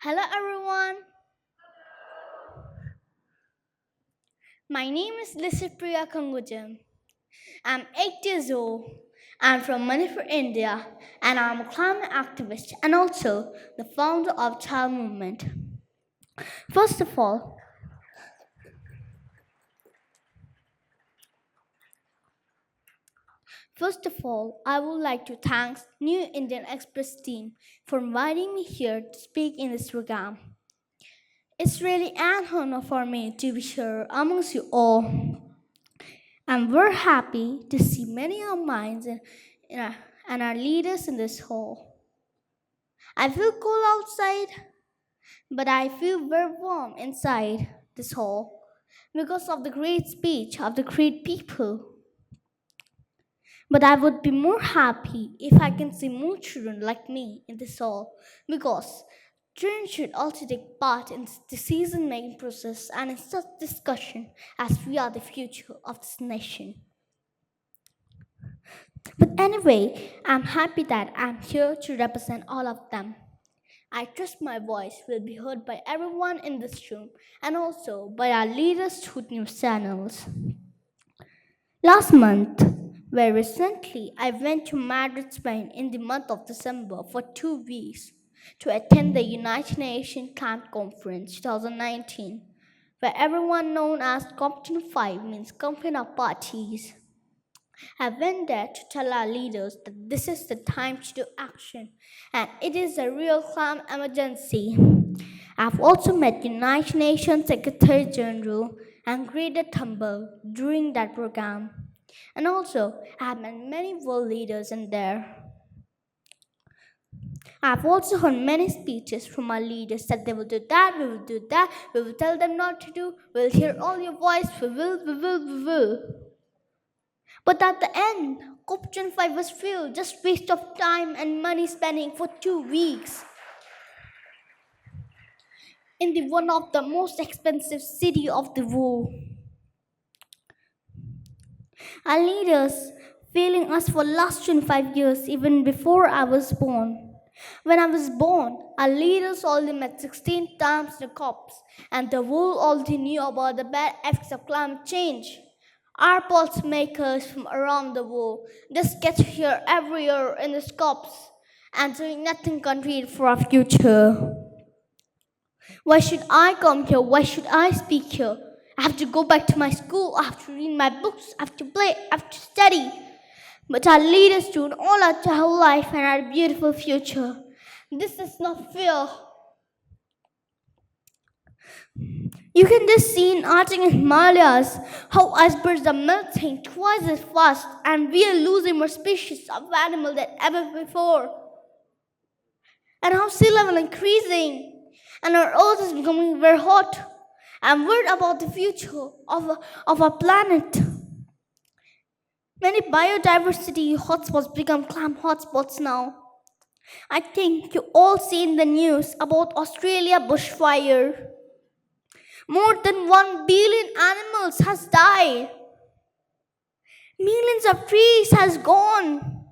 Hello everyone, my name is Licypriya Kangujam. I'm 8 years old. I'm from Manipur, India, and I'm a climate activist and also the founder of Child Movement. First of all, I would like to thank New Indian Express team for inviting me here to speak in this program. It's really an honor for me to be here amongst you all. And we're happy to see many of minds in our, and our leaders in this hall. I feel cold outside, but I feel very warm inside this hall because of the great speech of the great people. But I would be more happy if I can see more children like me in this hall because children should also take part in the decision making process and in such discussion as we are the future of this nation. But anyway, I'm happy that I'm here to represent all of them. I trust my voice will be heard by everyone in this room and also by our leaders through news channels. Last month, very recently, I went to Madrid, Spain in the month of December for 2 weeks to attend the United Nations Climate Conference 2019, where everyone known as COP25 means Conference of Parties. I went there to tell our leaders that this is the time to do action and it is a real climate emergency. I've also met United Nations Secretary General and Greta Thunberg during that program. And also, I've met many world leaders in there. I've also heard many speeches from our leaders that they will do that, we will do that, we will tell them not to do, we'll hear all your voice, we will. But at the end, COP25 was filled, just waste of time and money spending for 2 weeks. In the one of the most expensive city of the world. Our leaders failing us for last 25 years, even before I was born. When I was born, our leaders already met 16 times the COPs, and the world already knew about the bad effects of climate change. Our policymakers from around the world just get here every year in the scopes and doing nothing concrete for our future. Why should I come here? Why should I speak here? I have to go back to my school, I have to read my books, I have to play, I have to study. But our leaders do all our child life and our beautiful future. This is not fair. You can just see in Arctic and Himalayas how icebergs are melting twice as fast and we are losing more species of animal than ever before. And how sea level increasing and our earth is becoming very hot. I'm worried about the future of our planet. Many biodiversity hotspots become climate hotspots now. I think you all seen the news about Australia bushfire. More than 1 billion animals has died. Millions of trees has gone.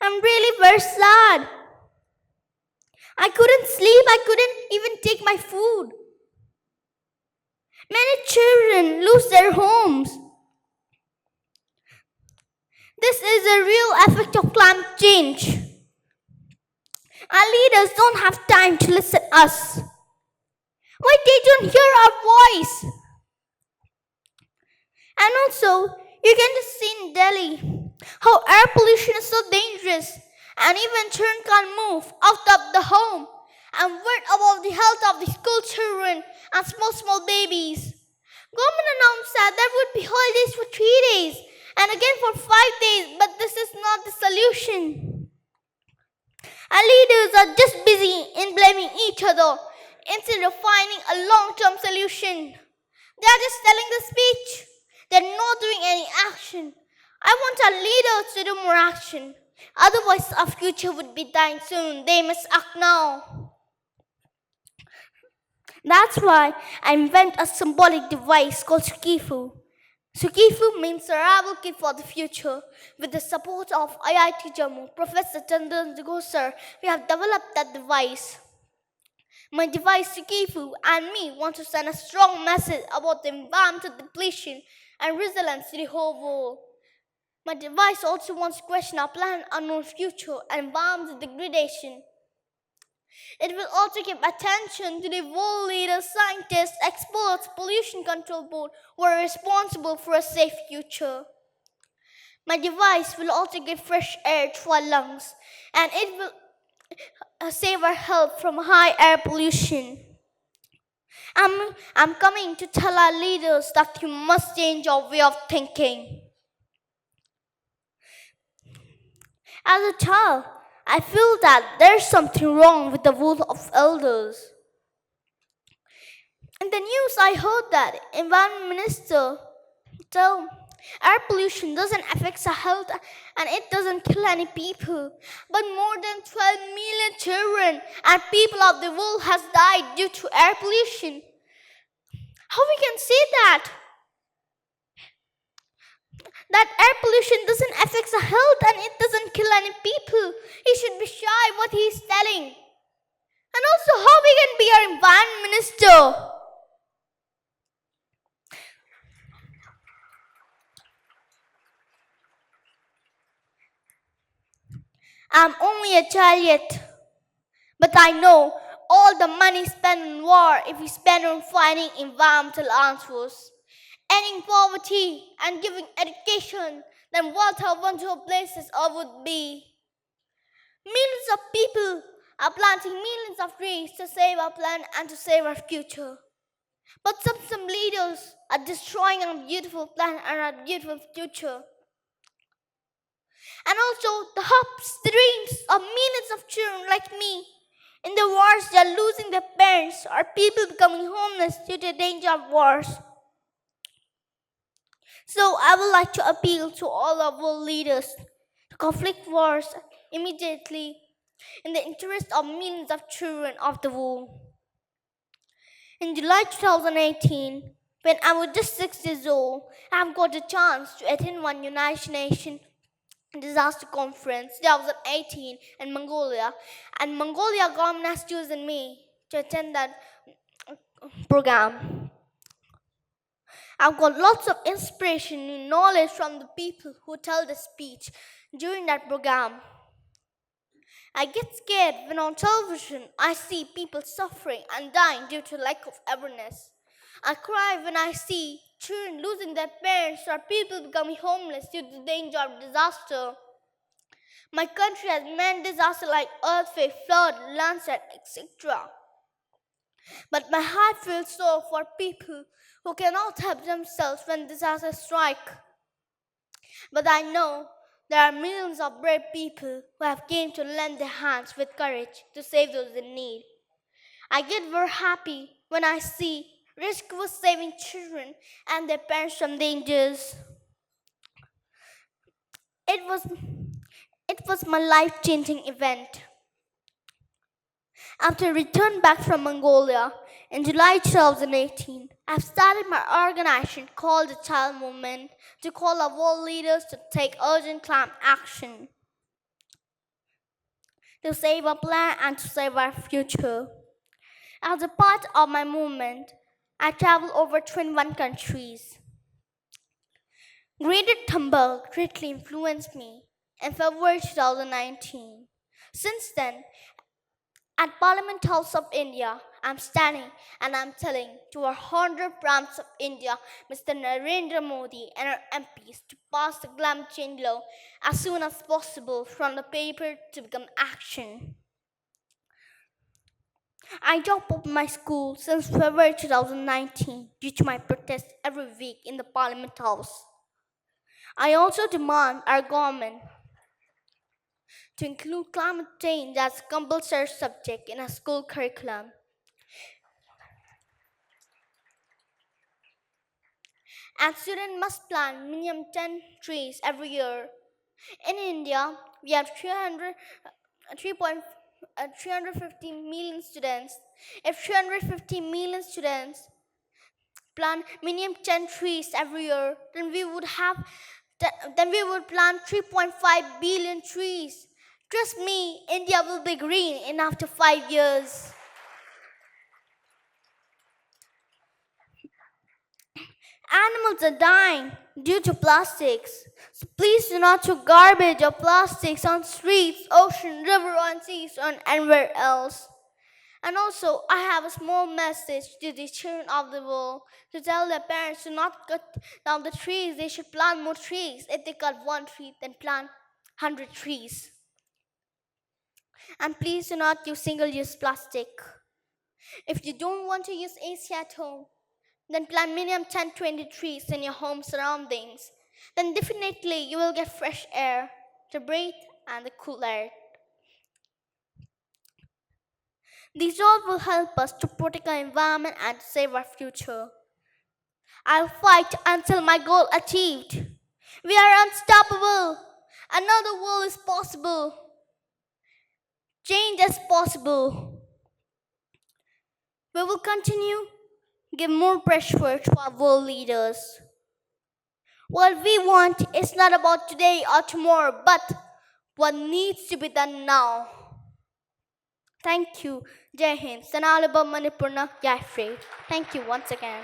I'm really very sad. I couldn't sleep, I couldn't even take my food. Many children lose their homes. This is a real effect of climate change. Our leaders don't have time to listen to us. Why they don't hear our voice? And also, you can just see in Delhi how air pollution is so dangerous and even children can't move out of the home. I'm worried about the health of the school children and small babies. Government announced that there would be holidays for 3 days and again for 5 days, but this is not the solution. Our leaders are just busy in blaming each other instead of finding a long-term solution. They are just telling the speech. They're not doing any action. I want our leaders to do more action. Otherwise, our future would be dying soon. They must act now. That's why I invent a symbolic device called Sifu. Sifu means survival kit for the future. With the support of IIT Jammu, Professor Chandan Gosar, we have developed that device. My device Sifu and me want to send a strong message about the environmental depletion and resilience to the whole world. My device also wants to question our planet unknown future and environmental degradation. It will also give attention to the world leaders, scientists, experts, pollution control board who are responsible for a safe future. My device will also give fresh air to our lungs and it will save our health from high air pollution. I'm coming to tell our leaders that you must change your way of thinking. As a child, I feel that there's something wrong with the role of elders. In the news, I heard that Environment Minister tell air pollution doesn't affect our health and it doesn't kill any people. But more than 12 million children and people of the world has died due to air pollution. How we can say that? That air pollution doesn't affect our health and it doesn't kill any people. He should be shy what he's telling. And also how we can be our environment minister. I'm only a child yet, but I know all the money spent on war if we spend on finding environmental answers, ending poverty and giving education, then what our wonderful places all would be. Millions of people are planting millions of trees to save our planet and to save our future. But some leaders are destroying our beautiful planet and our beautiful future. And also the hopes, the dreams of millions of children like me. In the wars, they are losing their parents or people becoming homeless due to the danger of wars. So I would like to appeal to all of world leaders to conflict wars immediately in the interest of millions of children of the world. In July 2018, when I was just 6 years old, I have got a chance to attend one United Nations disaster conference 2018 in Mongolia, and Mongolia government has chosen me to attend that program. I've got lots of inspiration and knowledge from the people who tell the speech during that program. I get scared when on television I see people suffering and dying due to lack of awareness. I cry when I see children losing their parents or people becoming homeless due to the danger of disaster. My country has many disasters like earthquake, flood, landslide, etc. But my heart feels sore for people who cannot help themselves when disasters strike. But I know there are millions of brave people who have came to lend their hands with courage to save those in need. I get very happy when I see rescuers saving children and their parents from dangers. It was my life-changing event. After I returned back from Mongolia in July 2018, I've started my organization called the Child Movement to call our world leaders to take urgent climate action to save our planet and to save our future. As a part of my movement, I traveled over 21 countries. Greta Thunberg greatly influenced me in February 2019. Since then, at Parliament House of India, I'm standing and I'm telling to our Honorable Prime Minister of India, Mr. Narendra Modi, and our MPs to pass the climate change law as soon as possible from the paper to become action. I dropped out my school since February 2019 due to my protest every week in the Parliament House. I also demand our government to include climate change as a compulsory subject in a school curriculum. And students must plant minimum 10 trees every year. In India, we have 350 million students. If 350 million students plant minimum 10 trees every year, then we would plant 3.5 billion trees. Trust me, India will be green in after 5 years. Animals are dying due to plastics. So please do not throw garbage or plastics on streets, ocean, river, on seas, or anywhere else. And also, I have a small message to the children of the world to tell their parents to not cut down the trees. They should plant more trees. If they cut one tree, then plant 100 trees. And please do not use single-use plastic. If you don't want to use AC at home, then plant minimum 10-20 trees in your home surroundings. Then definitely you will get fresh air to breathe and the cool air. These all will help us to protect our environment and to save our future. I'll fight until my goal achieved. We are unstoppable. Another world is possible. Change is possible. We will continue give more pressure to our world leaders. What we want is not about today or tomorrow, but what needs to be done now. Thank you. Jai Hind. Sanalaba Manipurna Jai Free. Thank you once again.